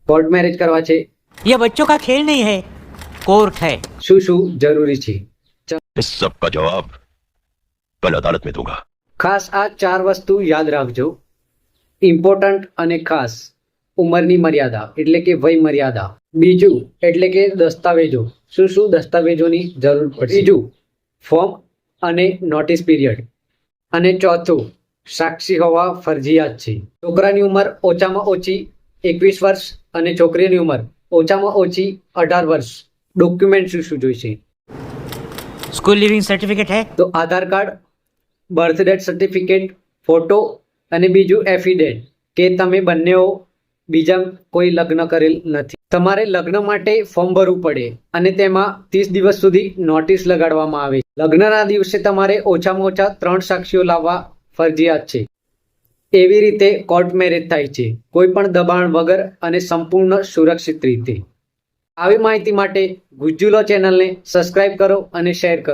Court marriage કરવા છે ये बच्चों का खेल नहीं है, कोर्ट है। શું શું જરૂરી છે? इस सब का जवाब कल अदालत में दूंगा। ખાસ આ 4 વસ્તુ યાદ રાખજો, ઇમ્પોર્ટન્ટ અને ખાસ. ઉંમરની મર્યાદા એટલે કે વય મર્યાદા. બીજું એટલે કે દસ્તાવેજો, શું શું દસ્તાવેજોની જરૂર પડશે. ત્રીજું ફોર્મ અને નોટિસ પીરિયડ. અને ચોથું સાક્ષી હોવા ફરજિયાત છે. છોકરાની ઉંમર ઓછામાં ઓછી 21 વર્ષ અને છોકરીની ઉંમર ઓછામાં ઓછી 18 વર્ષ. ડોક્યુમેન્ટ શું શું જોઈશે? स्कूल लिविंग सर्टिफिकेट है। તો Aadhaar card, birth date certificate, photo અને બીજું એફિડેટ કે તમે બંનેઓ બીજા કોઈ લગ્ન કરેલ નથી. તમારે લગ્ન માટે ફોર્મ ભરવું પડે અને તેમાં 30 દિવસ સુધી નોટિસ લગાડવામાં આવે. લગ્નના દિવસે તમારે ઓછામાં ઓછા 3 સાક્ષીઓ લાવવા ફરજિયાત છે. એવી રીતે કોર્ટ મેરેજ થાય છે, કોઈ પણ દબાણ વગર અને સંપૂર્ણ સુરક્ષિત રીતે. આવી માહિતી માટે ગુજ્જુ લો ચેનલને સબસ્ક્રાઇબ કરો અને શેર કરો.